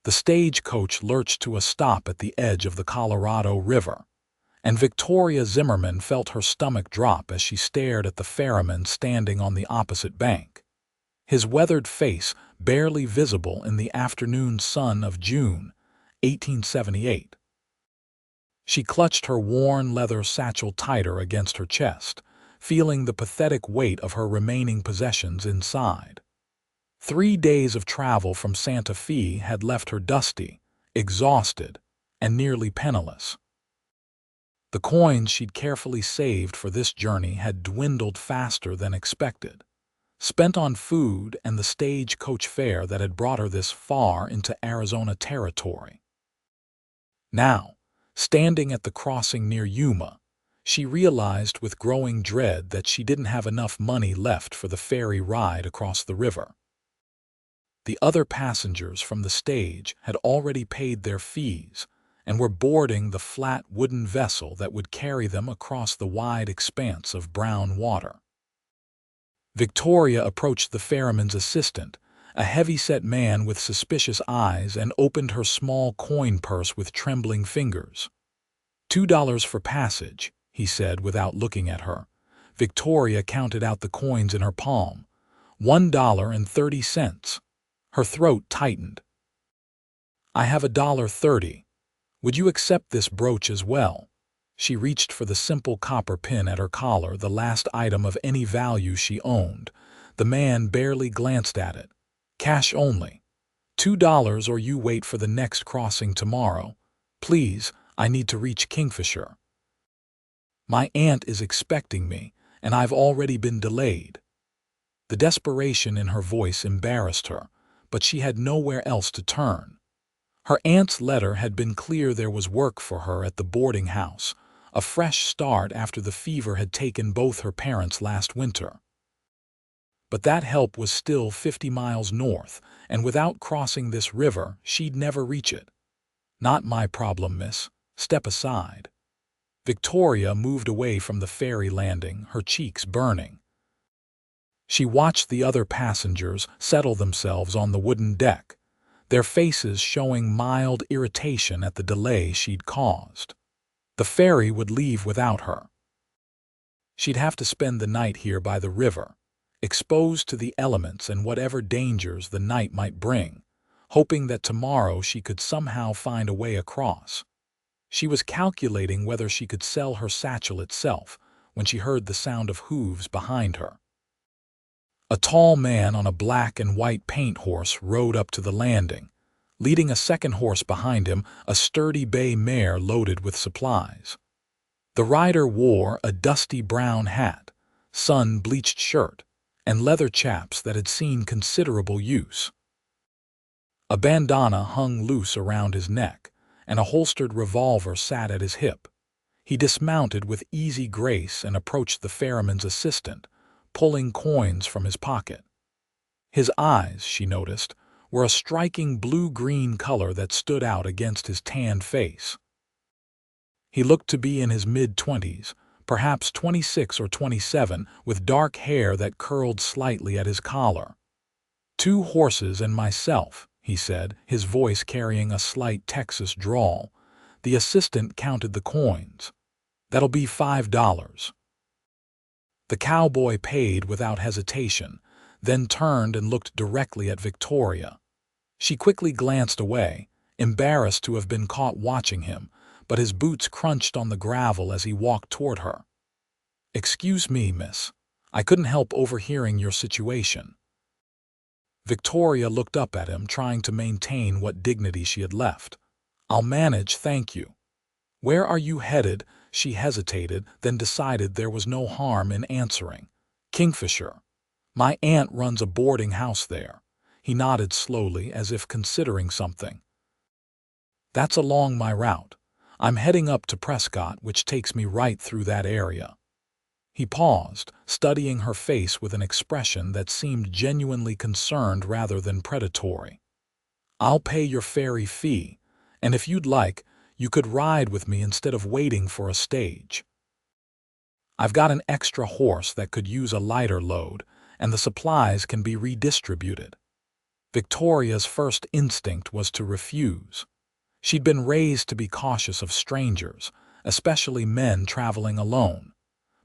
The stagecoach lurched to a stop at the edge of the Colorado River, and Victoria Zimmerman felt her stomach drop as she stared at the ferryman standing on the opposite bank, his weathered face barely visible in the afternoon sun of June, 1878. She clutched her worn leather satchel tighter against her chest, feeling the pathetic weight of her remaining possessions inside. 3 days of travel from Santa Fe had left her dusty, exhausted, and nearly penniless. The coins she'd carefully saved for this journey had dwindled faster than expected, spent on food and the stagecoach fare that had brought her this far into Arizona territory. Now, standing at the crossing near Yuma, she realized with growing dread that she didn't have enough money left for the ferry ride across the river. The other passengers from the stage had already paid their fees and were boarding the flat wooden vessel that would carry them across the wide expanse of brown water. Victoria approached the ferryman's assistant, a heavy-set man with suspicious eyes, and opened her small coin purse with trembling fingers. $2 for passage, he said without looking at her. Victoria counted out the coins in her palm. $1.30. Her throat tightened. I have $1.30. Would you accept this brooch as well? She reached for the simple copper pin at her collar, the last item of any value she owned. The man barely glanced at it. Cash only. $2 or you wait for the next crossing tomorrow. Please, I need to reach Kingfisher. My aunt is expecting me, and I've already been delayed. The desperation in her voice embarrassed her, but she had nowhere else to turn. Her aunt's letter had been clear there was work for her at the boarding house, a fresh start after the fever had taken both her parents last winter. But that help was still 50 miles north, and without crossing this river, she'd never reach it. Not my problem, miss. Step aside. Victoria moved away from the ferry landing, her cheeks burning. She watched the other passengers settle themselves on the wooden deck, their faces showing mild irritation at the delay she'd caused. The ferry would leave without her. She'd have to spend the night here by the river, exposed to the elements and whatever dangers the night might bring, hoping that tomorrow she could somehow find a way across. She was calculating whether she could sell her satchel itself when she heard the sound of hooves behind her. A tall man on a black and white paint horse rode up to the landing, leading a second horse behind him, a sturdy bay mare loaded with supplies. The rider wore a dusty brown hat, sun-bleached shirt, and leather chaps that had seen considerable use. A bandana hung loose around his neck, and a holstered revolver sat at his hip. He dismounted with easy grace and approached the ferryman's assistant, pulling coins from his pocket. His eyes, she noticed, were a striking blue-green color that stood out against his tanned face. He looked to be in his mid-20s, perhaps 26 or 27, with dark hair that curled slightly at his collar. 2 horses and myself, he said, his voice carrying a slight Texas drawl. The assistant counted the coins. That'll be $5. The cowboy paid without hesitation, then turned and looked directly at Victoria. She quickly glanced away, embarrassed to have been caught watching him, but his boots crunched on the gravel as he walked toward her. "Excuse me, miss. I couldn't help overhearing your situation." Victoria looked up at him, trying to maintain what dignity she had left. "I'll manage, thank you." "Where are you headed?" She hesitated, then decided there was no harm in answering. "Kingfisher. My aunt runs a boarding house there." He nodded slowly, as if considering something. "That's along my route. I'm heading up to Prescott, which takes me right through that area." He paused, studying her face with an expression that seemed genuinely concerned rather than predatory. "I'll pay your ferry fee, and if you'd like, you could ride with me instead of waiting for a stage. I've got an extra horse that could use a lighter load, and the supplies can be redistributed." Victoria's first instinct was to refuse. She'd been raised to be cautious of strangers, especially men traveling alone.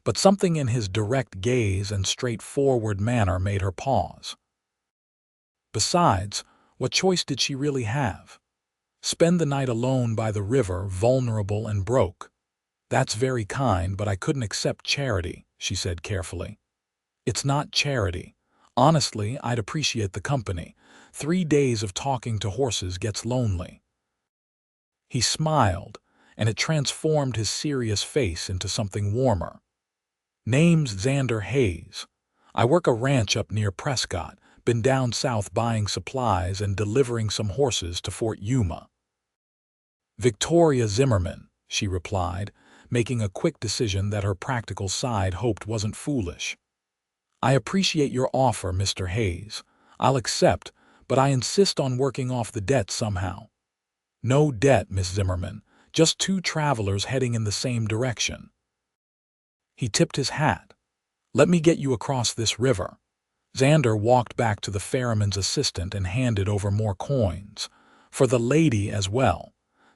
But something in his direct gaze and straightforward manner made her pause. Besides, what choice did she really have? Spend the night alone by the river, vulnerable and broke. That's very kind, but I couldn't accept charity, she said carefully. It's not charity. Honestly, I'd appreciate the company. 3 days of talking to horses gets lonely. He smiled, and it transformed his serious face into something warmer. Name's Xander Hayes. I work a ranch up near Prescott, been down south buying supplies and delivering some horses to Fort Yuma. Victoria Zimmerman, she replied, making a quick decision that her practical side hoped wasn't foolish. I appreciate your offer, Mr. Hayes. I'll accept, but I insist on working off the debt somehow. No debt, Miss Zimmerman, just 2 travelers heading in the same direction. He tipped his hat. Let me get you across this river. Xander walked back to the ferryman's assistant and handed over more coins. For the lady as well.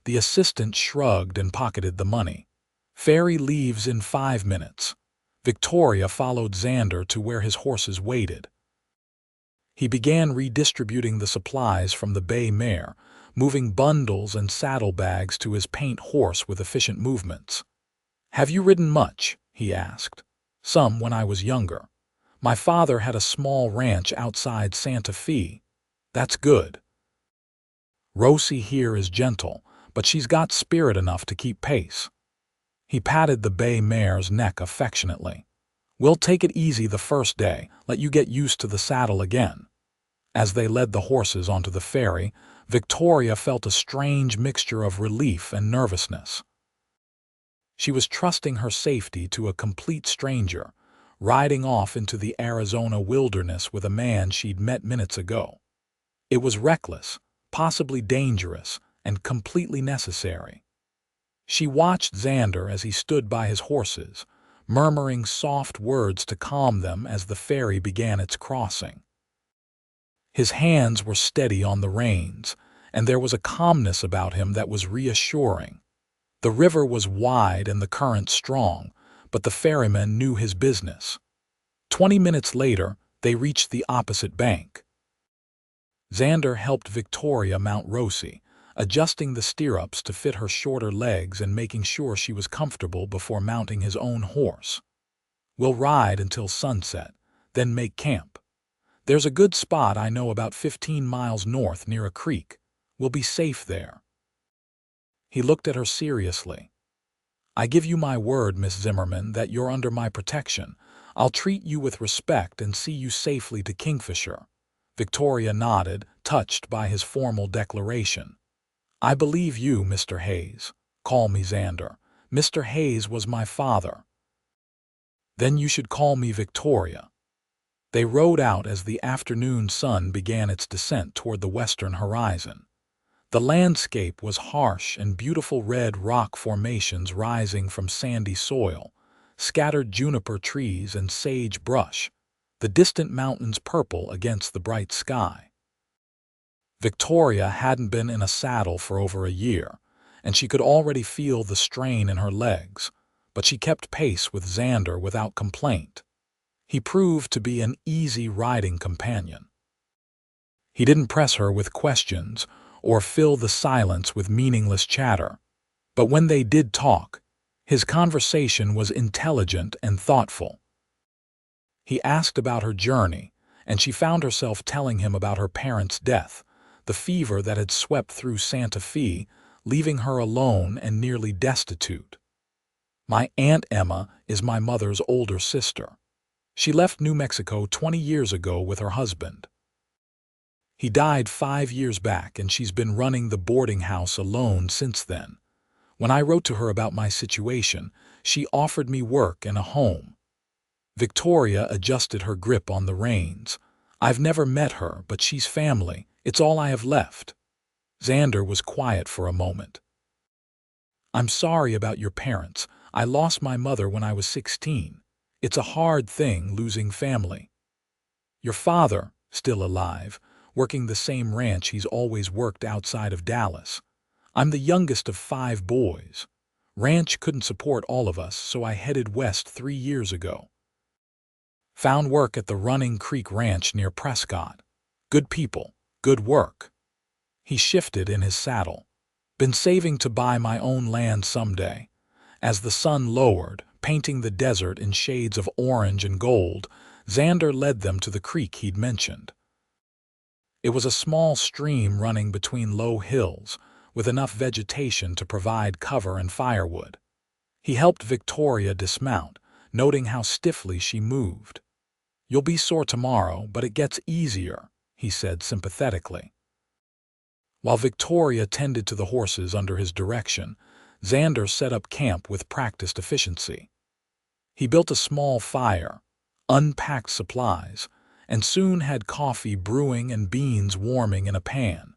The assistant shrugged and pocketed the money. Ferry leaves in 5 minutes. Victoria followed Xander to where his horses waited. He began redistributing the supplies from the bay mare, moving bundles and saddlebags to his paint horse with efficient movements. Have you ridden much? He asked. Some when I was younger. My father had a small ranch outside Santa Fe. That's good. Rosie here is gentle, but she's got spirit enough to keep pace. He patted the bay mare's neck affectionately. We'll take it easy the first day, let you get used to the saddle again. As they led the horses onto the ferry, Victoria felt a strange mixture of relief and nervousness. She was trusting her safety to a complete stranger, riding off into the Arizona wilderness with a man she'd met minutes ago. It was reckless, possibly dangerous, and completely necessary. She watched Xander as he stood by his horses, murmuring soft words to calm them as the ferry began its crossing. His hands were steady on the reins, and there was a calmness about him that was reassuring. The river was wide and the current strong, but the ferryman knew his business. 20 minutes later, they reached the opposite bank. Xander helped Victoria mount Rosie, adjusting the stirrups to fit her shorter legs and making sure she was comfortable before mounting his own horse. We'll ride until sunset, then make camp. There's a good spot I know about 15 miles north near a creek. We'll be safe there. He looked at her seriously. I give you my word, Miss Zimmerman, that you're under my protection. I'll treat you with respect and see you safely to Kingfisher. Victoria nodded, touched by his formal declaration. I believe you, Mr. Hayes. Call me Xander. Mr. Hayes was my father. Then you should call me Victoria. They rode out as the afternoon sun began its descent toward the western horizon. The landscape was harsh and beautiful red rock formations rising from sandy soil, scattered juniper trees and sage brush, the distant mountains purple against the bright sky. Victoria hadn't been in a saddle for over a year, and she could already feel the strain in her legs, but she kept pace with Xander without complaint. He proved to be an easy riding companion. He didn't press her with questions or fill the silence with meaningless chatter, but when they did talk, his conversation was intelligent and thoughtful. He asked about her journey, and she found herself telling him about her parents' death, the fever that had swept through Santa Fe, leaving her alone and nearly destitute. My Aunt Emma is my mother's older sister. She left New Mexico 20 years ago with her husband. He died 5 years back, and she's been running the boarding house alone since then. When I wrote to her about my situation, she offered me work and a home. Victoria adjusted her grip on the reins. I've never met her, but she's family. It's all I have left. Xander was quiet for a moment. I'm sorry about your parents. I lost my mother when I was 16. It's a hard thing losing family. Your father, still alive, working the same ranch he's always worked outside of Dallas. I'm the youngest of 5 boys. Ranch couldn't support all of us, so I headed west 3 years ago. Found work at the Running Creek Ranch near Prescott. Good people, good work. He shifted in his saddle. Been saving to buy my own land someday. As the sun lowered, painting the desert in shades of orange and gold, Xander led them to the creek he'd mentioned. It was a small stream running between low hills, with enough vegetation to provide cover and firewood. He helped Victoria dismount, noting how stiffly she moved. "You'll be sore tomorrow, but it gets easier," he said sympathetically. While Victoria tended to the horses under his direction, Xander set up camp with practiced efficiency. He built a small fire, unpacked supplies, and soon had coffee brewing and beans warming in a pan.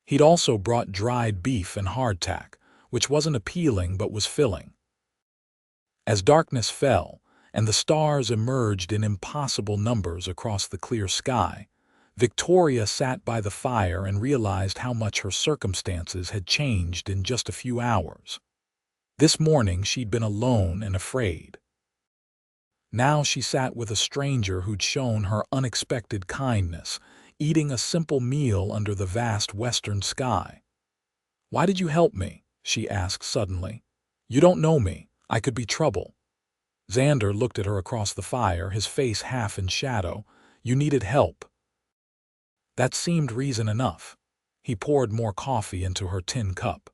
He'd also brought dried beef and hardtack, which wasn't appealing but was filling. As darkness fell, and the stars emerged in impossible numbers across the clear sky, Victoria sat by the fire and realized how much her circumstances had changed in just a few hours. This morning she'd been alone and afraid. Now she sat with a stranger who'd shown her unexpected kindness, eating a simple meal under the vast western sky. "Why did you help me?" she asked suddenly. "You don't know me. I could be trouble." Xander looked at her across the fire, his face half in shadow. "You needed help." That seemed reason enough. He poured more coffee into her tin cup.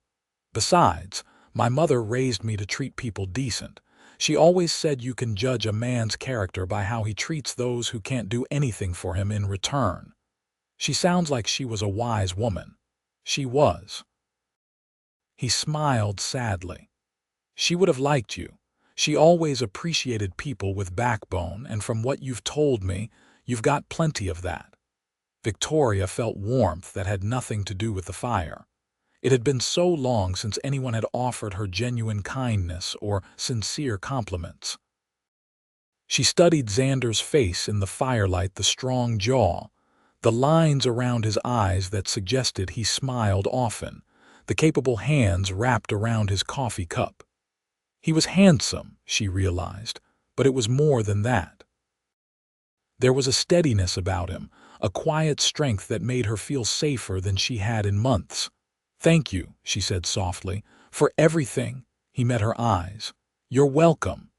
"Besides, my mother raised me to treat people decent. She always said you can judge a man's character by how he treats those who can't do anything for him in return." She sounds like she was a wise woman. She was. He smiled sadly. "She would have liked you. She always appreciated people with backbone, and from what you've told me, you've got plenty of that." Victoria felt warmth that had nothing to do with the fire. It had been so long since anyone had offered her genuine kindness or sincere compliments. She studied Xander's face in the firelight, the strong jaw, the lines around his eyes that suggested he smiled often, the capable hands wrapped around his coffee cup. He was handsome, she realized, but it was more than that. There was a steadiness about him, a quiet strength that made her feel safer than she had in months. "Thank you," she said softly, "for everything." He met her eyes. "You're welcome."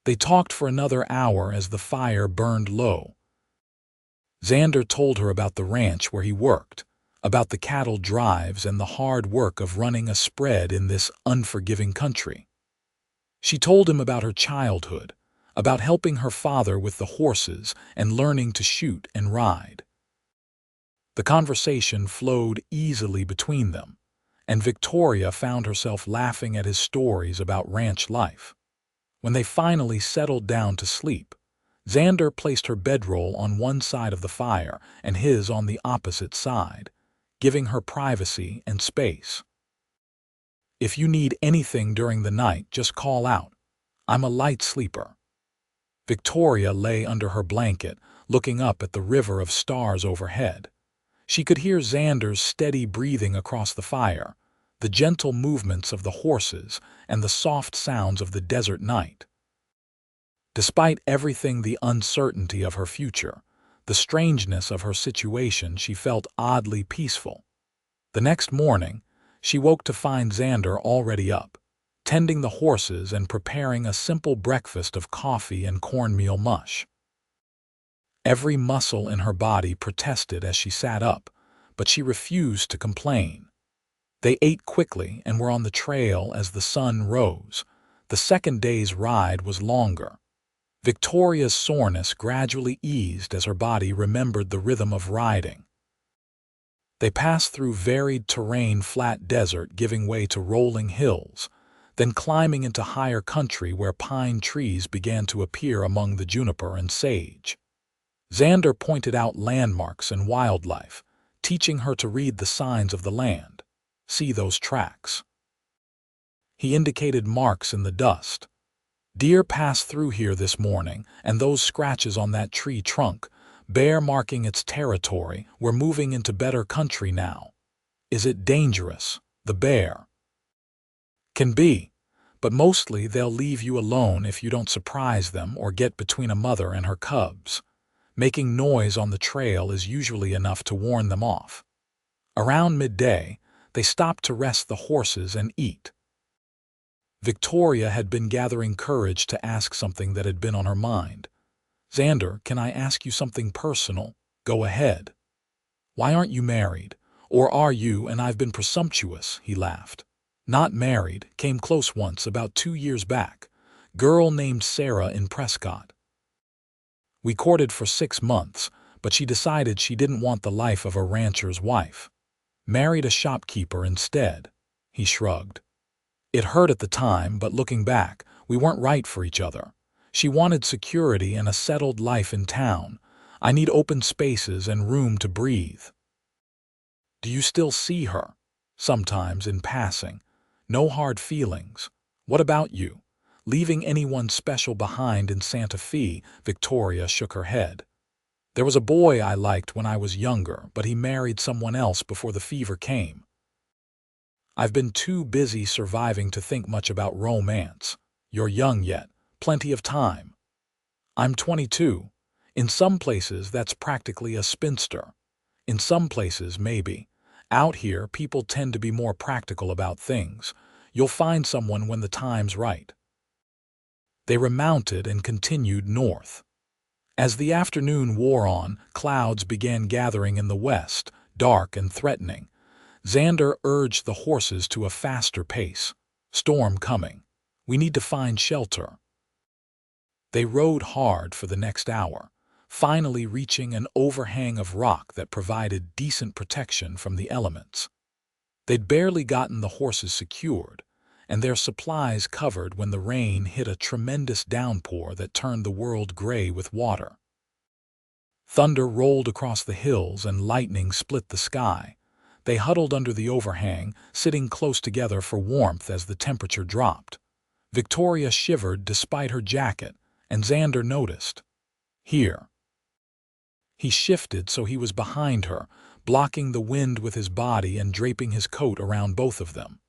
They talked for another hour as the fire burned low. Xander told her about the ranch where he worked, about the cattle drives and the hard work of running a spread in this unforgiving country. She told him about her childhood, about helping her father with the horses and learning to shoot and ride. The conversation flowed easily between them, and Victoria found herself laughing at his stories about ranch life. When they finally settled down to sleep, Xander placed her bedroll on one side of the fire and his on the opposite side, giving her privacy and space. "If you need anything during the night, just call out. I'm a light sleeper." Victoria lay under her blanket, looking up at the river of stars overhead. She could hear Xander's steady breathing across the fire, the gentle movements of the horses, and the soft sounds of the desert night. Despite everything, the uncertainty of her future, the strangeness of her situation, she felt oddly peaceful. The next morning, she woke to find Xander already up, tending the horses and preparing a simple breakfast of coffee and cornmeal mush. Every muscle in her body protested as she sat up, but she refused to complain. They ate quickly and were on the trail as the sun rose. The second day's ride was longer. Victoria's soreness gradually eased as her body remembered the rhythm of riding. They passed through varied terrain, flat desert giving way to rolling hills, then climbing into higher country where pine trees began to appear among the juniper and sage. Xander pointed out landmarks and wildlife, teaching her to read the signs of the land. "See those tracks?" He indicated marks in the dust. "Deer passed through here this morning, and those scratches on that tree trunk, bear marking its territory. We're moving into better country now. Is it dangerous? The bear. Can be, but mostly they'll leave you alone if you don't surprise them or get between a mother and her cubs. Making noise on the trail is usually enough to warn them off. Around midday, they stopped to rest the horses and eat. Victoria had been gathering courage to ask something that had been on her mind. "Xander, can I ask you something personal?" "Go ahead." "Why aren't you married? Or are you and I've been presumptuous?" He laughed. "Not married, came close once about 2 years back. Girl named Sarah in Prescott. We courted for 6 months, but she decided she didn't want the life of a rancher's wife. Married a shopkeeper instead." He shrugged. "It hurt at the time, but looking back, we weren't right for each other. She wanted security and a settled life in town. I need open spaces and room to breathe." "Do you still see her?" "Sometimes, in passing. No hard feelings. What about you? Leaving anyone special behind in Santa Fe?" Victoria shook her head. "There was a boy I liked when I was younger, but he married someone else before the fever came. I've been too busy surviving to think much about romance. You're young yet. Plenty of time." "I'm 22. In some places, that's practically a spinster. In some places, maybe. Out here, people tend to be more practical about things. You'll find someone when the time's right." They remounted and continued north. As the afternoon wore on, clouds began gathering in the west, dark and threatening. Xander urged the horses to a faster pace. "Storm coming. We need to find shelter." They rode hard for the next hour, finally reaching an overhang of rock that provided decent protection from the elements. They'd barely gotten the horses secured, and their supplies covered when the rain hit a tremendous downpour that turned the world gray with water. Thunder rolled across the hills and lightning split the sky. They huddled under the overhang, sitting close together for warmth as the temperature dropped. Victoria shivered despite her jacket, and Xander noticed. "Here." He shifted so he was behind her, blocking the wind with his body and draping his coat around both of them.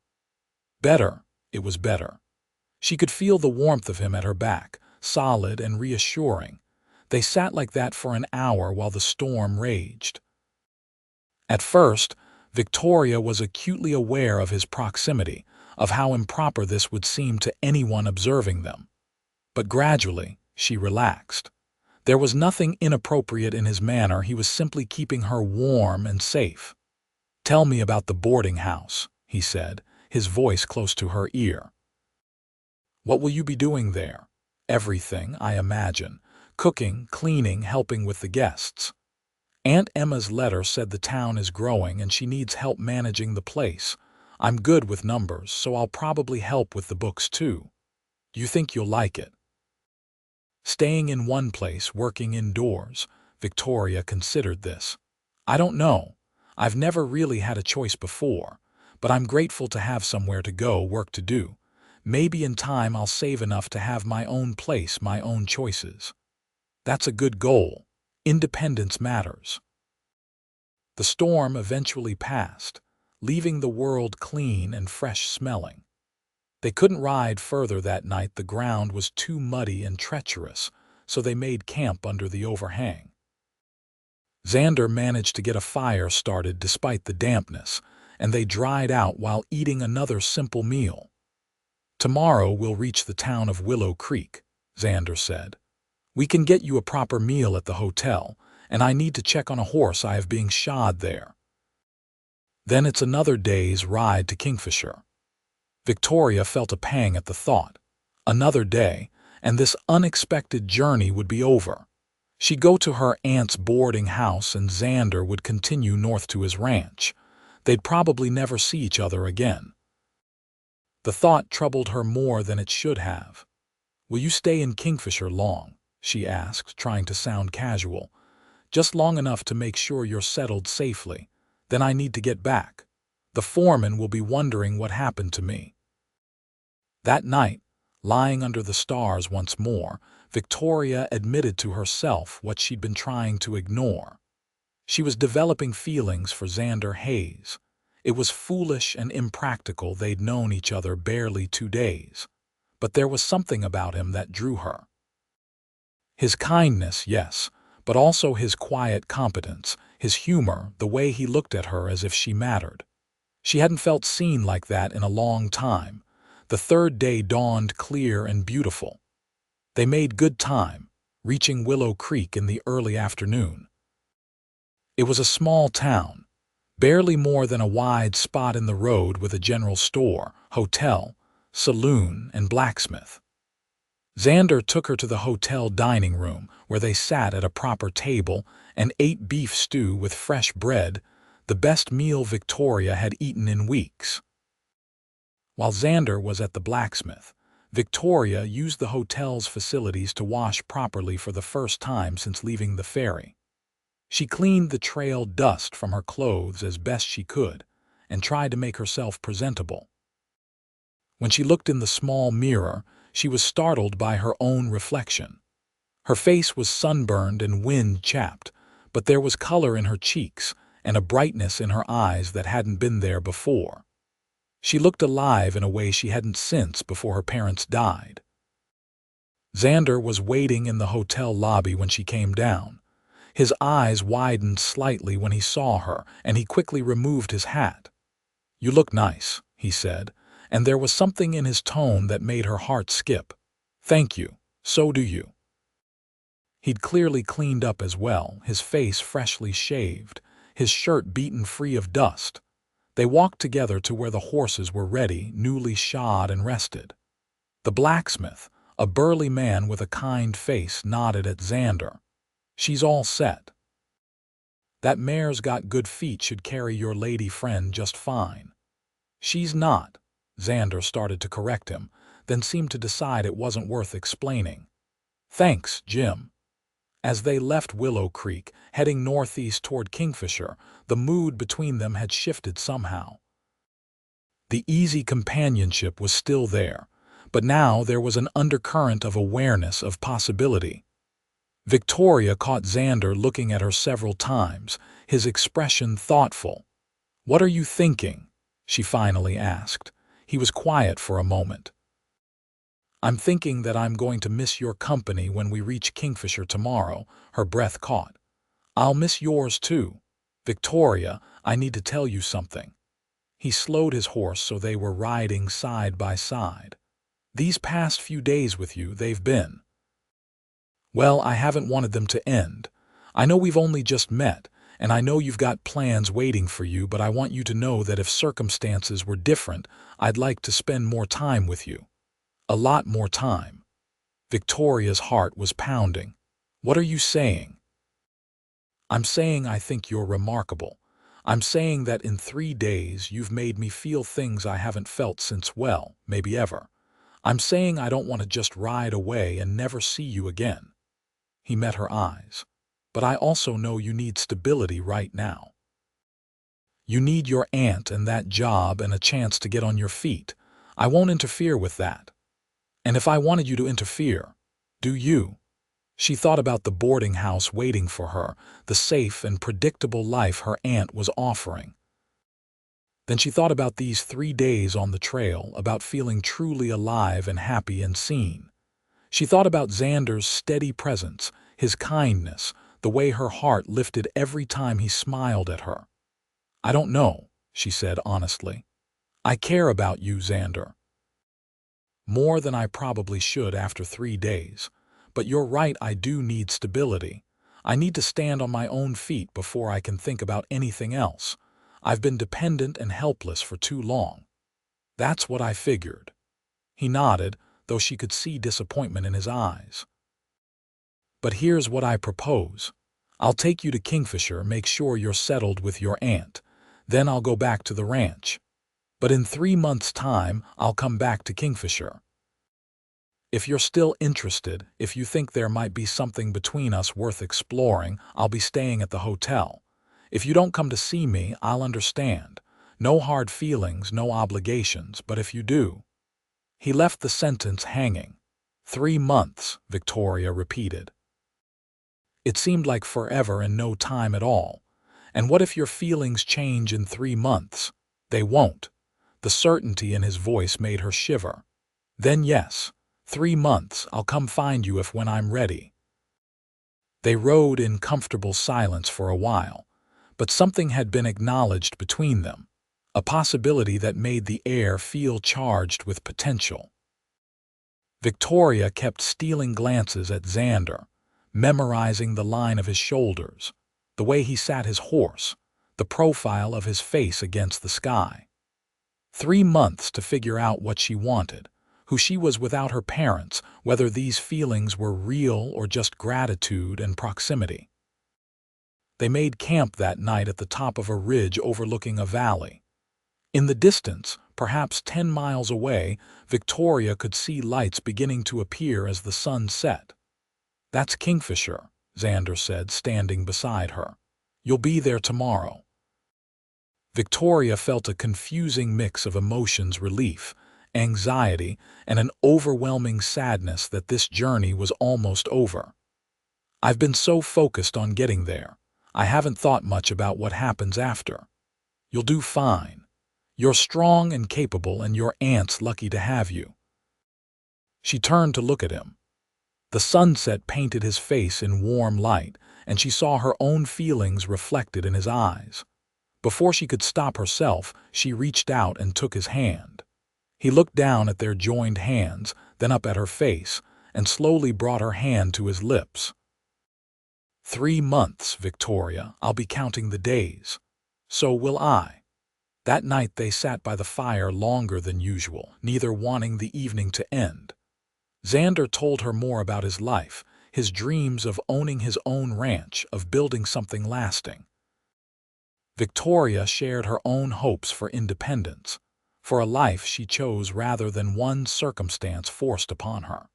Better. It was better. She could feel the warmth of him at her back, solid and reassuring. They sat like that for an hour while the storm raged. At first, Victoria was acutely aware of his proximity, of how improper this would seem to anyone observing them. But gradually, she relaxed. There was nothing inappropriate in his manner. He was simply keeping her warm and safe. "Tell me about the boarding house," he said, his voice close to her ear. "What will you be doing there?" "Everything, I imagine. Cooking, cleaning, helping with the guests. Aunt Emma's letter said the town is growing and she needs help managing the place. I'm good with numbers, so I'll probably help with the books too. Do you think you'll like it?" Staying in one place, working indoors, Victoria considered this. "I don't know. I've never really had a choice before, but I'm grateful to have somewhere to go, work to do. Maybe in time I'll save enough to have my own place, my own choices." "That's a good goal. Independence matters." The storm eventually passed, leaving the world clean and fresh-smelling. They couldn't ride further that night. The ground was too muddy and treacherous, so they made camp under the overhang. Xander managed to get a fire started despite the dampness, and they dried out while eating another simple meal. "Tomorrow we'll reach the town of Willow Creek," Xander said. "We can get you a proper meal at the hotel, and I need to check on a horse I have being shod there. Then it's another day's ride to Kingfisher." Victoria felt a pang at the thought. Another day, and this unexpected journey would be over. She'd go to her aunt's boarding house and Xander would continue north to his ranch. They'd probably never see each other again. The thought troubled her more than it should have. "Will you stay in Kingfisher long?" she asked, trying to sound casual. "Just long enough to make sure you're settled safely. Then I need to get back. The foreman will be wondering what happened to me." That night, lying under the stars once more, Victoria admitted to herself what she'd been trying to ignore. She was developing feelings for Xander Hayes. It was foolish and impractical. They'd known each other barely 2 days. But there was something about him that drew her. His kindness, yes, but also his quiet competence, his humor, the way he looked at her as if she mattered. She hadn't felt seen like that in a long time. The third day dawned clear and beautiful. They made good time, reaching Willow Creek in the early afternoon. It was a small town, barely more than a wide spot in the road with a general store, hotel, saloon, and blacksmith. Xander took her to the hotel dining room, where they sat at a proper table and ate beef stew with fresh bread, the best meal Victoria had eaten in weeks. While Xander was at the blacksmith, Victoria used the hotel's facilities to wash properly for the first time since leaving the ferry. She cleaned the trailed dust from her clothes as best she could and tried to make herself presentable. When she looked in the small mirror, she was startled by her own reflection. Her face was sunburned and wind-chapped, but there was color in her cheeks and a brightness in her eyes that hadn't been there before. She looked alive in a way she hadn't since before her parents died. Xander was waiting in the hotel lobby when she came down. His eyes widened slightly when he saw her, and he quickly removed his hat. "You look nice," he said, and there was something in his tone that made her heart skip. "Thank you, so do you." He'd clearly cleaned up as well, his face freshly shaved, his shirt beaten free of dust. They walked together to where the horses were ready, newly shod and rested. The blacksmith, a burly man with a kind face, nodded at Xander. "She's all set. That mare's got good feet, should carry your lady friend just fine." "She's not," Xander started to correct him, then seemed to decide it wasn't worth explaining. "Thanks, Jim." As they left Willow Creek, heading northeast toward Kingfisher, the mood between them had shifted somehow. The easy companionship was still there, but now there was an undercurrent of awareness, of possibility. Victoria caught Xander looking at her several times, his expression thoughtful. "What are you thinking?" she finally asked. He was quiet for a moment. "I'm thinking that I'm going to miss your company when we reach Kingfisher tomorrow," her breath caught. "I'll miss yours too. Victoria, I need to tell you something." He slowed his horse so they were riding side by side. "These past few days with you, they've been... well, I haven't wanted them to end. I know we've only just met, and I know you've got plans waiting for you, but I want you to know that if circumstances were different, I'd like to spend more time with you. A lot more time." Victoria's heart was pounding. "What are you saying?" "I'm saying I think you're remarkable. I'm saying that in 3 days you've made me feel things I haven't felt since, well, maybe ever. I'm saying I don't want to just ride away and never see you again." He met her eyes. "But I also know you need stability right now. You need your aunt and that job and a chance to get on your feet. I won't interfere with that. And if I wanted you to interfere, do you?" She thought about the boarding house waiting for her, the safe and predictable life her aunt was offering. Then she thought about these 3 days on the trail, about feeling truly alive and happy and seen. She thought about Xander's steady presence, his kindness, the way her heart lifted every time he smiled at her. "I don't know," she said honestly. "I care about you, Xander. More than I probably should after 3 days. But you're right, I do need stability. I need to stand on my own feet before I can think about anything else. I've been dependent and helpless for too long." "That's what I figured." He nodded, though she could see disappointment in his eyes. "But here's what I propose. I'll take you to Kingfisher, make sure you're settled with your aunt. Then I'll go back to the ranch. But in 3 months' time, I'll come back to Kingfisher. If you're still interested, if you think there might be something between us worth exploring, I'll be staying at the hotel. If you don't come to see me, I'll understand. No hard feelings, no obligations, but if you do..." He left the sentence hanging. 3 months, Victoria repeated. It seemed like forever and no time at all. And what if your feelings change in 3 months? They won't. The certainty in his voice made her shiver. Then yes, 3 months, I'll come find you if when I'm ready. They rode in comfortable silence for a while, but something had been acknowledged between them, a possibility that made the air feel charged with potential. Victoria kept stealing glances at Xander, memorizing the line of his shoulders, the way he sat his horse, the profile of his face against the sky. 3 months to figure out what she wanted, who she was without her parents, whether these feelings were real or just gratitude and proximity. They made camp that night at the top of a ridge overlooking a valley. In the distance, perhaps 10 miles away, Victoria could see lights beginning to appear as the sun set. "That's Kingfisher," Xander said, standing beside her. "You'll be there tomorrow." Victoria felt a confusing mix of emotions: relief, anxiety, and an overwhelming sadness that this journey was almost over. "I've been so focused on getting there, I haven't thought much about what happens after. You'll do fine. You're strong and capable, and your aunt's lucky to have you." She turned to look at him. The sunset painted his face in warm light, and she saw her own feelings reflected in his eyes. Before she could stop herself, she reached out and took his hand. He looked down at their joined hands, then up at her face, and slowly brought her hand to his lips. 3 months, Victoria. I'll be counting the days. So will I." That night they sat by the fire longer than usual, neither wanting the evening to end. Xander told her more about his life, his dreams of owning his own ranch, of building something lasting. Victoria shared her own hopes for independence, for a life she chose rather than one circumstance forced upon her.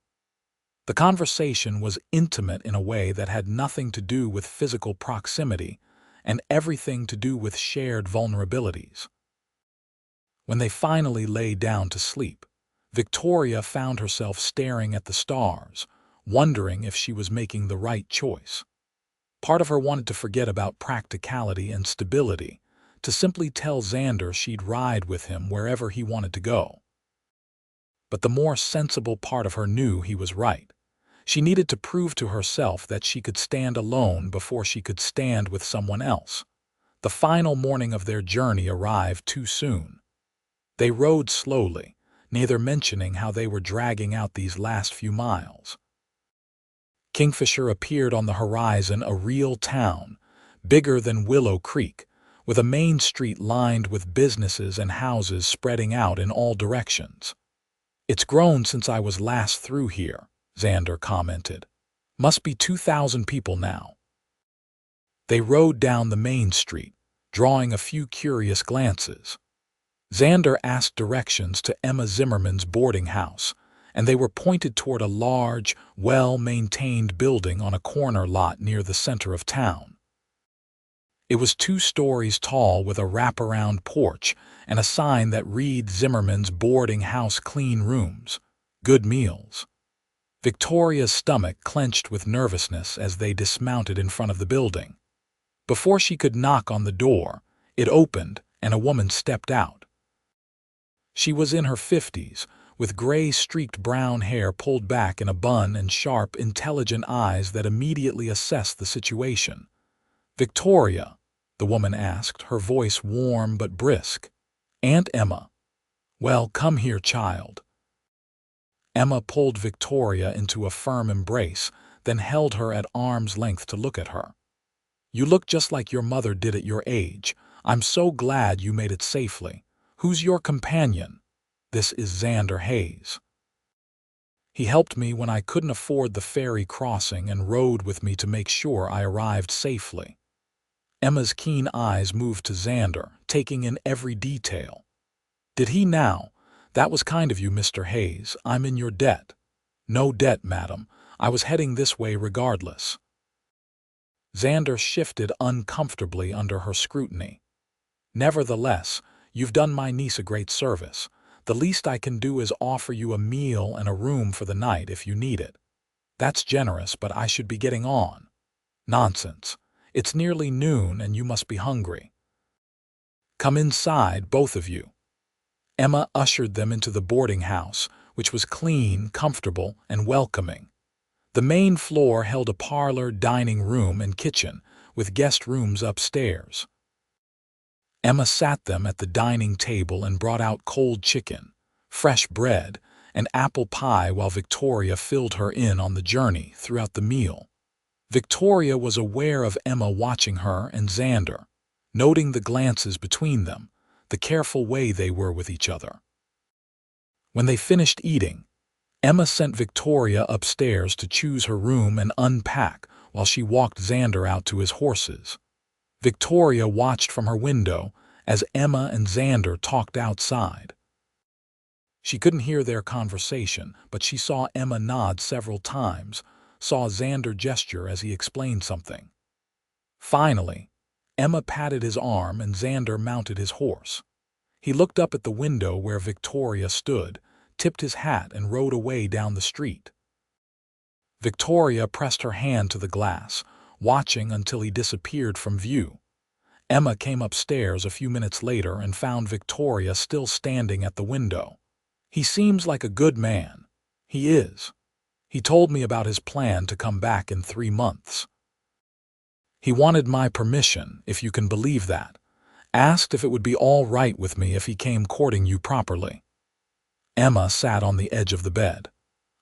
The conversation was intimate in a way that had nothing to do with physical proximity and everything to do with shared vulnerabilities. When they finally lay down to sleep, Victoria found herself staring at the stars, wondering if she was making the right choice. Part of her wanted to forget about practicality and stability, to simply tell Xander she'd ride with him wherever he wanted to go. But the more sensible part of her knew he was right. She needed to prove to herself that she could stand alone before she could stand with someone else. The final morning of their journey arrived too soon. They rode slowly, neither mentioning how they were dragging out these last few miles. Kingfisher appeared on the horizon, a real town, bigger than Willow Creek, with a main street lined with businesses and houses spreading out in all directions. "It's grown since I was last through here," Xander commented. "Must be 2,000 people now." They rode down the main street, drawing a few curious glances. Xander asked directions to Emma Zimmerman's boarding house, and they were pointed toward a large, well-maintained building on a corner lot near the center of town. It was 2 stories tall with a wraparound porch and a sign that read Zimmerman's boarding house, clean rooms, good meals. Victoria's stomach clenched with nervousness as they dismounted in front of the building. Before she could knock on the door, it opened and a woman stepped out. She was in her 50s, with gray-streaked brown hair pulled back in a bun and sharp, intelligent eyes that immediately assessed the situation. "Victoria?" the woman asked, her voice warm but brisk. "Aunt Emma." "Well, come here, child." Emma pulled Victoria into a firm embrace, then held her at arm's length to look at her. "You look just like your mother did at your age. I'm so glad you made it safely. Who's your companion?" "This is Xander Hayes. He helped me when I couldn't afford the ferry crossing and rode with me to make sure I arrived safely." Emma's keen eyes moved to Xander, taking in every detail. "Did he now? That was kind of you, Mr. Hayes. I'm in your debt." "No debt, madam. I was heading this way regardless." Xander shifted uncomfortably under her scrutiny. "Nevertheless, you've done my niece a great service. The least I can do is offer you a meal and a room for the night if you need it. That's generous, but I should be getting on. Nonsense. It's nearly noon and you must be hungry. Come inside, both of you. Emma ushered them into the boarding house, which was clean, comfortable, and welcoming. The main floor held a parlor, dining room, and kitchen, with guest rooms upstairs. Emma sat them at the dining table and brought out cold chicken, fresh bread, and apple pie while Victoria filled her in on the journey throughout the meal. Victoria was aware of Emma watching her and Xander, noting the glances between them, the careful way they were with each other. When they finished eating, Emma sent Victoria upstairs to choose her room and unpack while she walked Xander out to his horses. Victoria watched from her window as Emma and Xander talked outside. She couldn't hear their conversation, but she saw Emma nod several times, saw Xander gesture as he explained something. Finally, Emma patted his arm and Xander mounted his horse. He looked up at the window where Victoria stood, tipped his hat and rode away down the street. Victoria pressed her hand to the glass, watching until he disappeared from view. Emma came upstairs a few minutes later and found Victoria still standing at the window. He seems like a good man. He is. He told me about his plan to come back in 3 months. He wanted my permission, if you can believe that. Asked if it would be all right with me if he came courting you properly. Emma sat on the edge of the bed.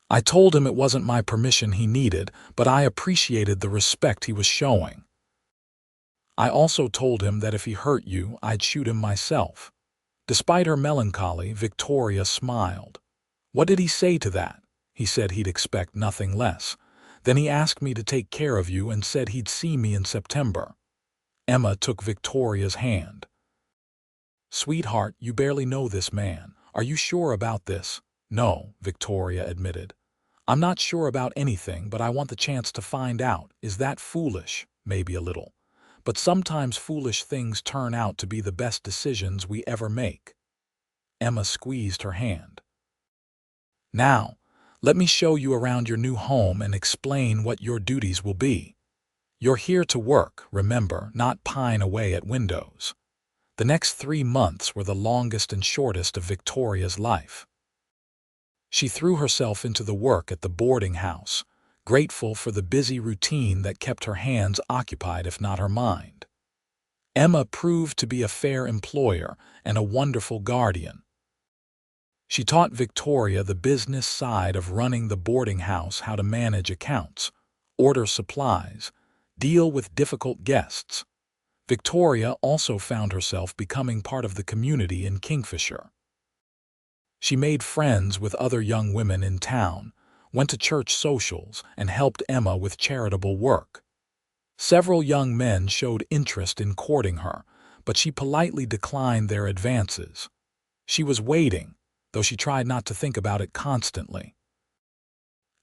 I told him it wasn't my permission he needed, but I appreciated the respect he was showing. I also told him that if he hurt you, I'd shoot him myself. Despite her melancholy, Victoria smiled. What did he say to that? He said he'd expect nothing less. Then he asked me to take care of you and said he'd see me in September. Emma took Victoria's hand. Sweetheart, you barely know this man. Are you sure about this? No, Victoria admitted. I'm not sure about anything, but I want the chance to find out. Is that foolish? Maybe a little. But sometimes foolish things turn out to be the best decisions we ever make. Emma squeezed her hand. Now, let me show you around your new home and explain what your duties will be. You're here to work, remember, not pine away at windows. The next 3 months were the longest and shortest of Victoria's life. She threw herself into the work at the boarding house, grateful for the busy routine that kept her hands occupied if not her mind. Emma proved to be a fair employer and a wonderful guardian. She taught Victoria the business side of running the boarding house, how to manage accounts, order supplies, deal with difficult guests. Victoria also found herself becoming part of the community in Kingfisher. She made friends with other young women in town, went to church socials, and helped Emma with charitable work. Several young men showed interest in courting her, but she politely declined their advances. She was waiting, though she tried not to think about it constantly.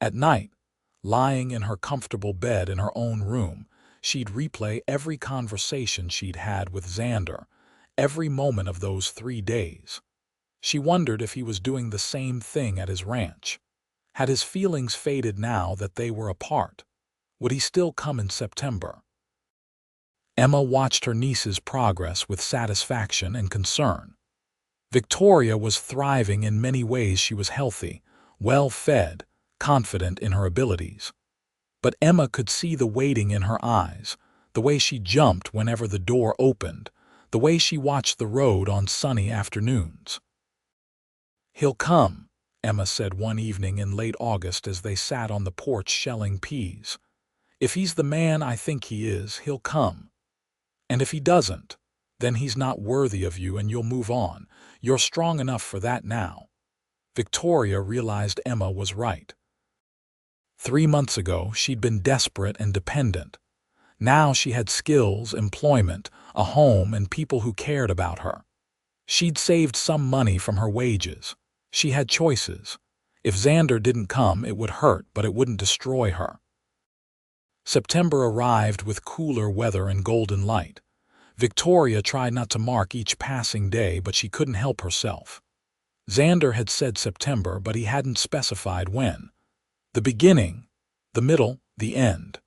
At night, lying in her comfortable bed in her own room, she'd replay every conversation she'd had with Xander, every moment of those 3 days. She wondered if he was doing the same thing at his ranch. Had his feelings faded now that they were apart? Would he still come in September? Emma watched her niece's progress with satisfaction and concern. Victoria was thriving in many ways. She was healthy, well-fed, confident in her abilities. But Emma could see the waiting in her eyes, the way she jumped whenever the door opened, the way she watched the road on sunny afternoons. "He'll come," Emma said one evening in late August as they sat on the porch shelling peas. "If he's the man I think he is, he'll come. And if he doesn't, then he's not worthy of you and you'll move on. You're strong enough for that now." Victoria realized Emma was right. 3 months ago, she'd been desperate and dependent. Now she had skills, employment, a home, and people who cared about her. She'd saved some money from her wages. She had choices. If Xander didn't come, it would hurt, but it wouldn't destroy her. September arrived with cooler weather and golden light. Victoria tried not to mark each passing day, but she couldn't help herself. Xander had said September, but he hadn't specified when. The beginning, the middle, the end.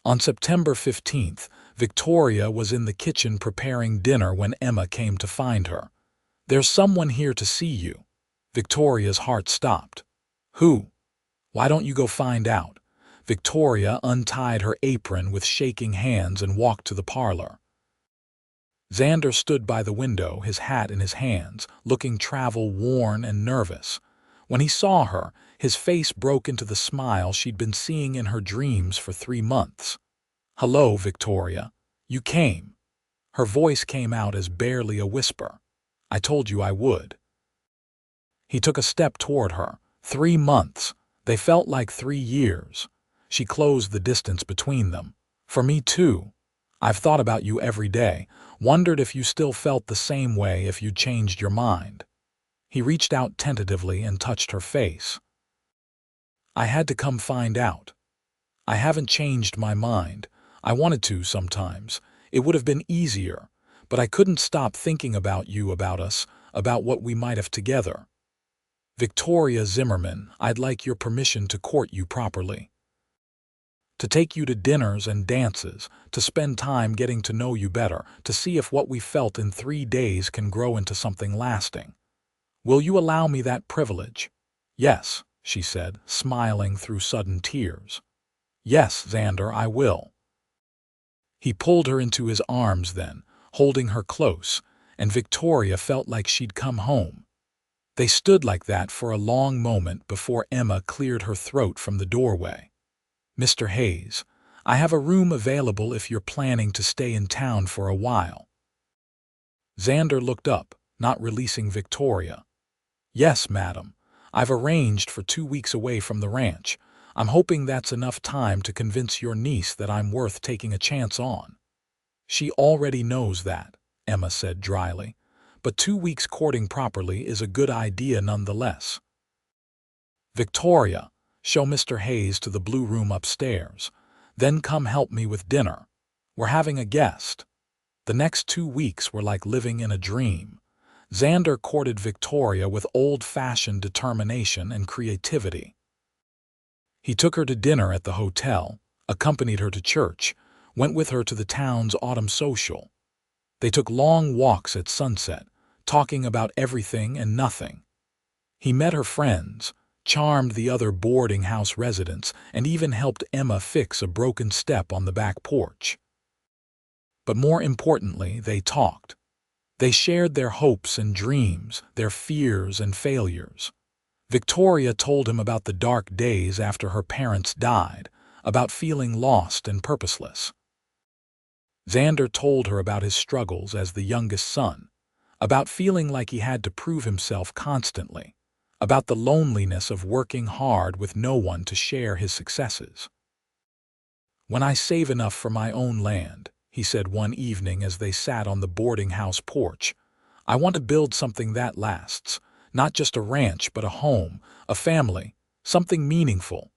On September 15th, Victoria was in the kitchen preparing dinner when Emma came to find her. "There's someone here to see you." Victoria's heart stopped. "Who?" "Why don't you go find out?" Victoria untied her apron with shaking hands and walked to the parlor. Xander stood by the window, his hat in his hands, looking travel-worn and nervous. When he saw her, his face broke into the smile she'd been seeing in her dreams for 3 months. "Hello, Victoria. You came." Her voice came out as barely a whisper. "I told you I would." He took a step toward her. 3 months. They felt like 3 years. She closed the distance between them. "For me too. I've thought about you every day, wondered if you still felt the same way if you'd changed your mind." He reached out tentatively and touched her face. "I had to come find out. I haven't changed my mind. I wanted to sometimes. It would have been easier, but I couldn't stop thinking about you, about us, about what we might have together. Victoria Zimmerman, I'd like your permission to court you properly. To take you to dinners and dances, to spend time getting to know you better, to see if what we felt in 3 days can grow into something lasting. Will you allow me that privilege?" "Yes," she said, smiling through sudden tears. "Yes, Xander, I will." He pulled her into his arms then, holding her close, and Victoria felt like she'd come home. They stood like that for a long moment before Emma cleared her throat from the doorway. "Mr. Hayes, I have a room available if you're planning to stay in town for a while." Xander looked up, not releasing Victoria. "Yes, madam. I've arranged for 2 weeks away from the ranch. I'm hoping that's enough time to convince your niece that I'm worth taking a chance on." "She already knows that," Emma said dryly. "But 2 weeks courting properly is a good idea nonetheless." "Victoria, show Mr. Hayes to the blue room upstairs. Then come help me with dinner. We're having a guest." The next 2 weeks were like living in a dream. Xander courted Victoria with old-fashioned determination and creativity. He took her to dinner at the hotel, accompanied her to church, went with her to the town's autumn social. They took long walks at sunset, talking about everything and nothing. He met her friends, charmed the other boarding house residents, and even helped Emma fix a broken step on the back porch. But more importantly, they talked. They shared their hopes and dreams, their fears and failures. Victoria told him about the dark days after her parents died, about feeling lost and purposeless. Xander told her about his struggles as the youngest son, about feeling like he had to prove himself constantly, about the loneliness of working hard with no one to share his successes. "When I save enough for my own land," he said one evening as they sat on the boarding house porch, "I want to build something that lasts. Not just a ranch, but a home, a family, something meaningful."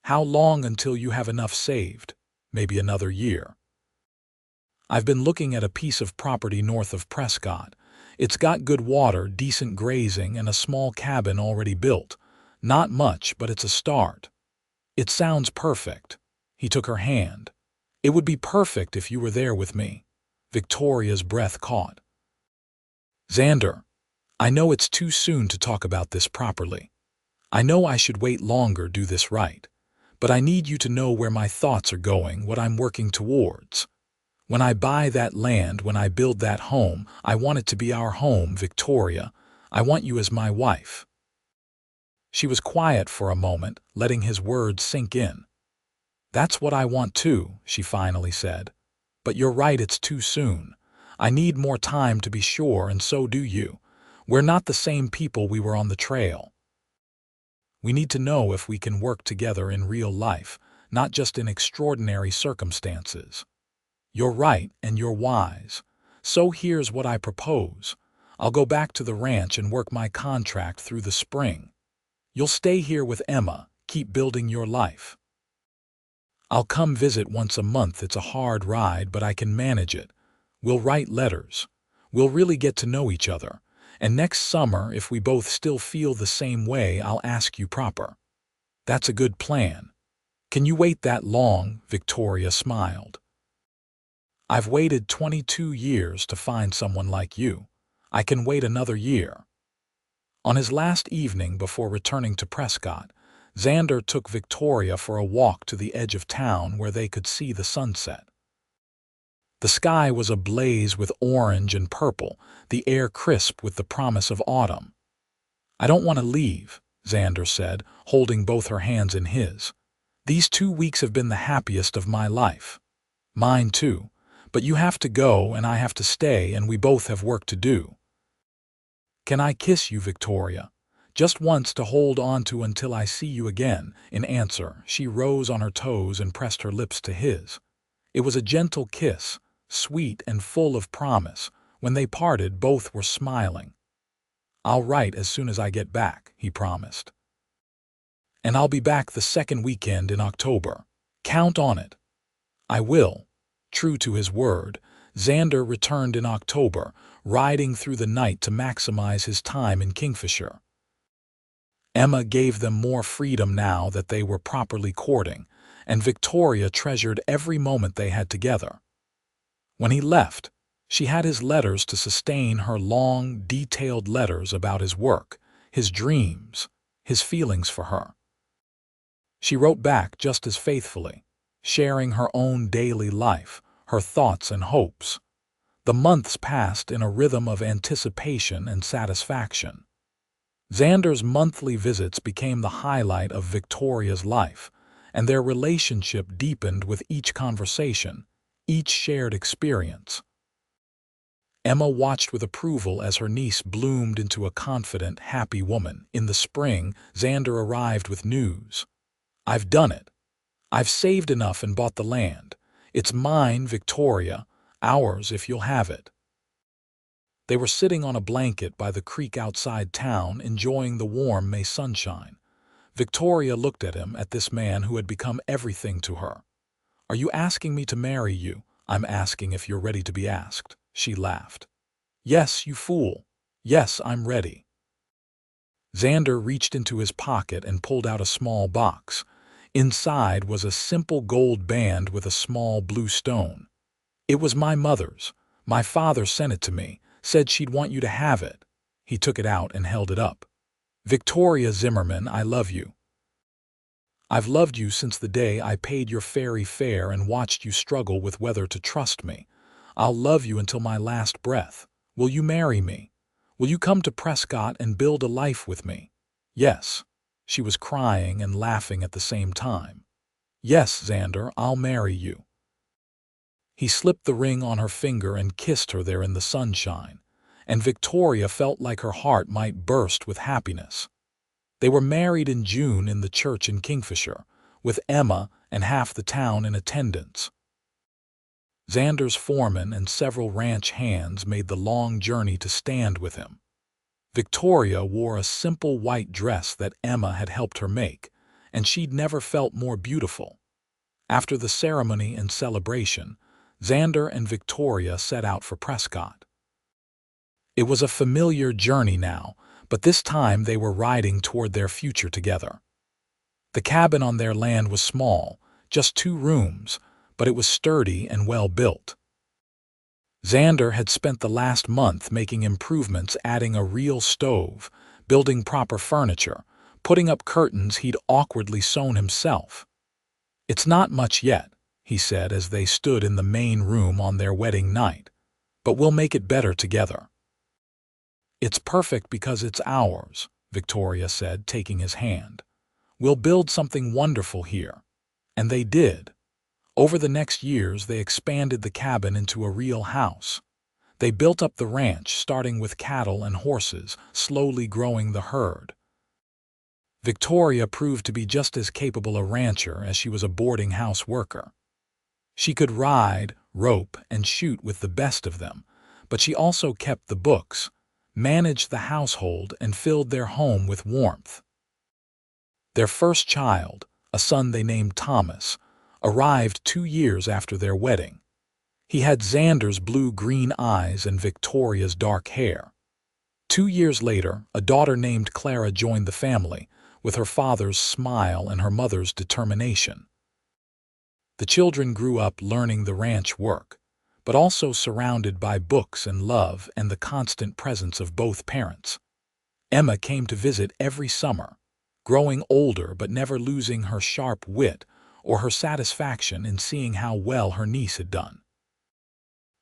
"How long until you have enough saved?" "Maybe another year. I've been looking at a piece of property north of Prescott. It's got good water, decent grazing, and a small cabin already built. Not much, but it's a start." "It sounds perfect." He took her hand. "It would be perfect if you were there with me." Victoria's breath caught. "Xander, I know it's too soon to talk about this properly. I know I should wait longer, do this right. But I need you to know where my thoughts are going, what I'm working towards. When I buy that land, when I build that home, I want it to be our home, Victoria. I want you as my wife." She was quiet for a moment, letting his words sink in. "That's what I want too," she finally said. "But you're right, it's too soon. I need more time to be sure, and so do you. We're not the same people we were on the trail. We need to know if we can work together in real life, not just in extraordinary circumstances. You're right, and you're wise. So here's what I propose. I'll go back to the ranch and work my contract through the spring. You'll stay here with Emma, keep building your life. I'll come visit once a month. It's a hard ride, but I can manage it. We'll write letters. We'll really get to know each other. And next summer, if we both still feel the same way, I'll ask you proper. That's a good plan. Can you wait that long? Victoria smiled. I've waited 22 years to find someone like you. I can wait another year. On his last evening before returning to Prescott, Xander took Victoria for a walk to the edge of town where they could see the sunset. The sky was ablaze with orange and purple, the air crisp with the promise of autumn. I don't want to leave, Xander said, holding both her hands in his. These 2 weeks have been the happiest of my life. Mine too, but you have to go and I have to stay and we both have work to do. Can I kiss you, Victoria? Just once to hold on to until I see you again. In answer, she rose on her toes and pressed her lips to his. It was a gentle kiss, sweet and full of promise. When they parted, both were smiling. I'll write as soon as I get back, he promised. And I'll be back the second weekend in October. Count on it. I will. True to his word, Xander returned in October, riding through the night to maximize his time in Kingfisher. Emma gave them more freedom now that they were properly courting, and Victoria treasured every moment they had together. When he left, she had his letters to sustain her long, detailed letters about his work, his dreams, his feelings for her. She wrote back just as faithfully, sharing her own daily life, her thoughts and hopes. The months passed in a rhythm of anticipation and satisfaction. Xander's monthly visits became the highlight of Victoria's life, and their relationship deepened with each conversation, each shared experience. Emma watched with approval as her niece bloomed into a confident, happy woman. In the spring, Xander arrived with news. I've done it. I've saved enough and bought the land. It's mine, Victoria, ours if you'll have it. They were sitting on a blanket by the creek outside town, enjoying the warm May sunshine. Victoria looked at him, at this man who had become everything to her. Are you asking me to marry you? I'm asking if you're ready to be asked. She laughed. Yes, you fool. Yes, I'm ready. Xander reached into his pocket and pulled out a small box. Inside was a simple gold band with a small blue stone. It was my mother's. My father sent it to me, said she'd want you to have it. He took it out and held it up. Victoria Zimmerman, I love you. I've loved you since the day I paid your ferry fare and watched you struggle with whether to trust me. I'll love you until my last breath. Will you marry me? Will you come to Prescott and build a life with me? Yes. She was crying and laughing at the same time. Yes, Xander, I'll marry you. He slipped the ring on her finger and kissed her there in the sunshine, and Victoria felt like her heart might burst with happiness. They were married in June in the church in Kingfisher, with Emma and half the town in attendance. Xander's foreman and several ranch hands made the long journey to stand with him. Victoria wore a simple white dress that Emma had helped her make, and she'd never felt more beautiful. After the ceremony and celebration, Xander and Victoria set out for Prescott. It was a familiar journey now, but this time they were riding toward their future together. The cabin on their land was small, just 2 rooms, but it was sturdy and well built. Xander had spent the last month making improvements, adding a real stove, building proper furniture, putting up curtains he'd awkwardly sewn himself. It's not much yet, he said as they stood in the main room on their wedding night, but we'll make it better together. It's perfect because it's ours, Victoria said, taking his hand. We'll build something wonderful here. And they did. Over the next years, they expanded the cabin into a real house. They built up the ranch, starting with cattle and horses, slowly growing the herd. Victoria proved to be just as capable a rancher as she was a boarding house worker. She could ride, rope, and shoot with the best of them, but she also kept the books, managed the household, and filled their home with warmth. Their first child, a son they named Thomas, arrived 2 years after their wedding. He had Xander's blue-green eyes and Victoria's dark hair. 2 years later, a daughter named Clara joined the family, with her father's smile and her mother's determination. The children grew up learning the ranch work, but also surrounded by books and love and the constant presence of both parents. Emma came to visit every summer, growing older but never losing her sharp wit or her satisfaction in seeing how well her niece had done.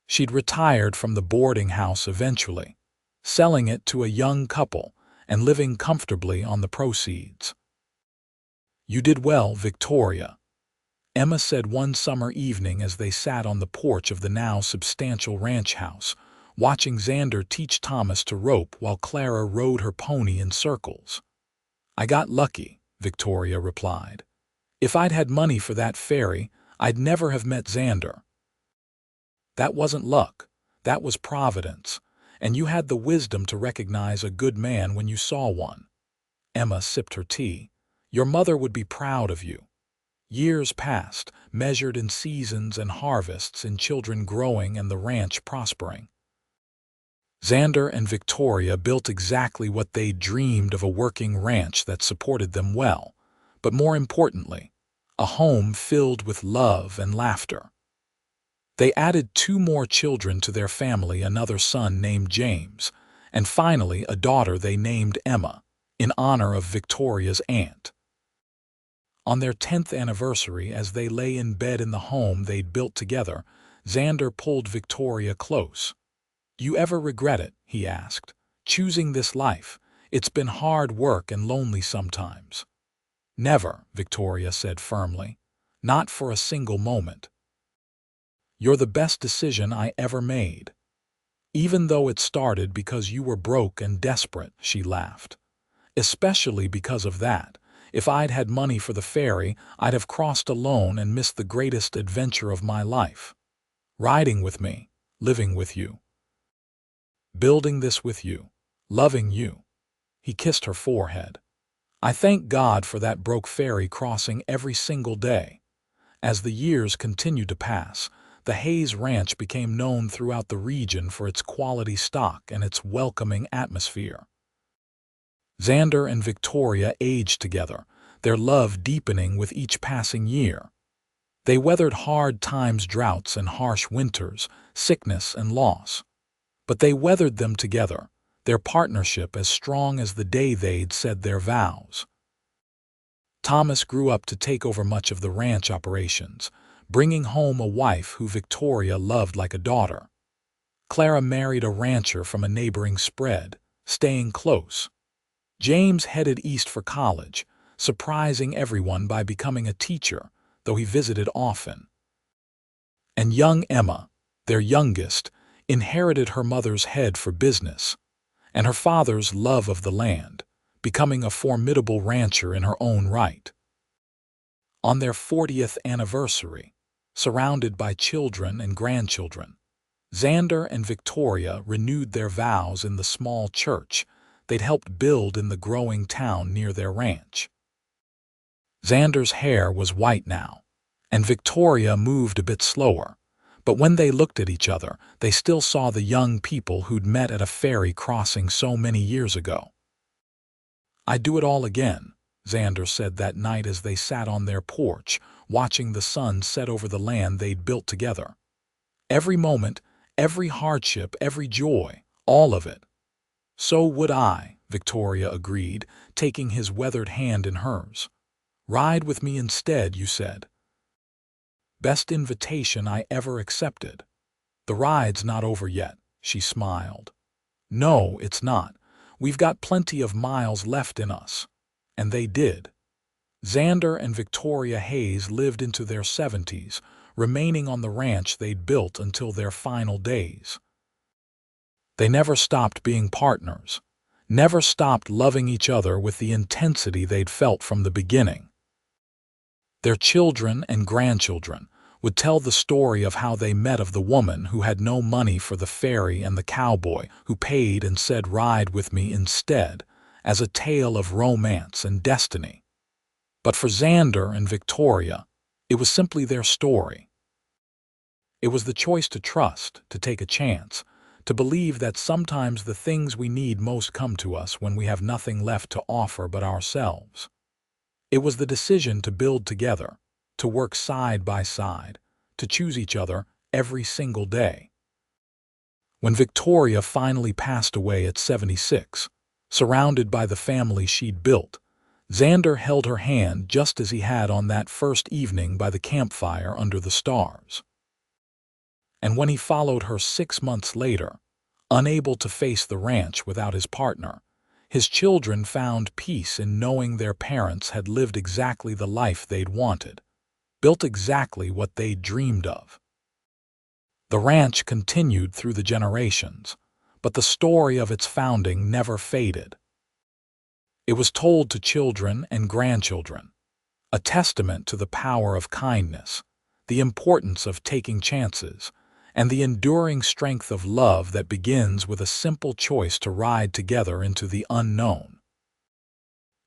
She'd retired from the boarding house eventually, selling it to a young couple and living comfortably on the proceeds. "You did well, Victoria," Emma said one summer evening as they sat on the porch of the now substantial ranch house, watching Xander teach Thomas to rope while Clara rode her pony in circles. "I got lucky," Victoria replied. "If I'd had money for that ferry, I'd never have met Xander." "That wasn't luck, that was providence, and you had the wisdom to recognize a good man when you saw one." Emma sipped her tea. "Your mother would be proud of you." Years passed, measured in seasons and harvests, in children growing and the ranch prospering. Xander and Victoria built exactly what they dreamed of: a working ranch that supported them well, but more importantly, a home filled with love and laughter. They added 2 more children to their family, another son named James, and finally a daughter they named Emma, in honor of Victoria's aunt. On their 10th anniversary, as they lay in bed in the home they'd built together, Xander pulled Victoria close. "You ever regret it?" he asked. "Choosing this life? It's been hard work and lonely sometimes." "Never," Victoria said firmly. "Not for a single moment. You're the best decision I ever made." "Even though it started because you were broke and desperate," she laughed. "Especially because of that. If I'd had money for the ferry, I'd have crossed alone and missed the greatest adventure of my life. Riding with me, living with you, building this with you, loving you." He kissed her forehead. "I thank God for that broke ferry crossing every single day." As the years continued to pass, the Hayes Ranch became known throughout the region for its quality stock and its welcoming atmosphere. Xander and Victoria aged together, their love deepening with each passing year. They weathered hard times, droughts and harsh winters, sickness and loss. But they weathered them together, their partnership as strong as the day they'd said their vows. Thomas grew up to take over much of the ranch operations, bringing home a wife who Victoria loved like a daughter. Clara married a rancher from a neighboring spread, staying close. James headed east for college, surprising everyone by becoming a teacher, though he visited often. And young Emma, their youngest, inherited her mother's head for business, and her father's love of the land, becoming a formidable rancher in her own right. On their 40th anniversary, surrounded by children and grandchildren, Xander and Victoria renewed their vows in the small church they'd helped build in the growing town near their ranch. Xander's hair was white now, and Victoria moved a bit slower, but when they looked at each other, they still saw the young people who'd met at a ferry crossing so many years ago. "I'd do it all again," Xander said that night as they sat on their porch, watching the sun set over the land they'd built together. "Every moment, every hardship, every joy, all of it." "So would I," Victoria agreed, taking his weathered hand in hers. "Ride with me instead," you said. "Best invitation I ever accepted." "The ride's not over yet," she smiled. "No, it's not. We've got plenty of miles left in us." And they did. Xander and Victoria Hayes lived into their 70s, remaining on the ranch they'd built until their final days. They never stopped being partners, never stopped loving each other with the intensity they'd felt from the beginning. Their children and grandchildren would tell the story of how they met, of the woman who had no money for the ferry and the cowboy who paid and said, "Ride with me instead," as a tale of romance and destiny. But for Xander and Victoria, it was simply their story. It was the choice to trust, to take a chance, to believe that sometimes the things we need most come to us when we have nothing left to offer but ourselves. It was the decision to build together, to work side by side, to choose each other every single day. When Victoria finally passed away at 76, surrounded by the family she'd built, Xander held her hand just as he had on that first evening by the campfire under the stars. And when he followed her 6 months later, unable to face the ranch without his partner, his children found peace in knowing their parents had lived exactly the life they'd wanted, built exactly what they'd dreamed of. The ranch continued through the generations, but the story of its founding never faded. It was told to children and grandchildren, a testament to the power of kindness, the importance of taking chances, and the enduring strength of love that begins with a simple choice to ride together into the unknown.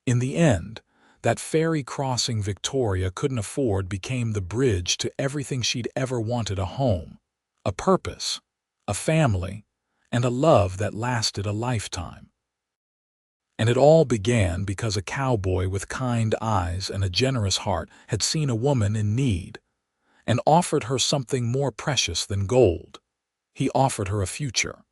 In the end, that ferry crossing Victoria couldn't afford became the bridge to everything she'd ever wanted: a home, a purpose, a family, and a love that lasted a lifetime. And it all began because a cowboy with kind eyes and a generous heart had seen a woman in need and offered her something more precious than gold. He offered her a future.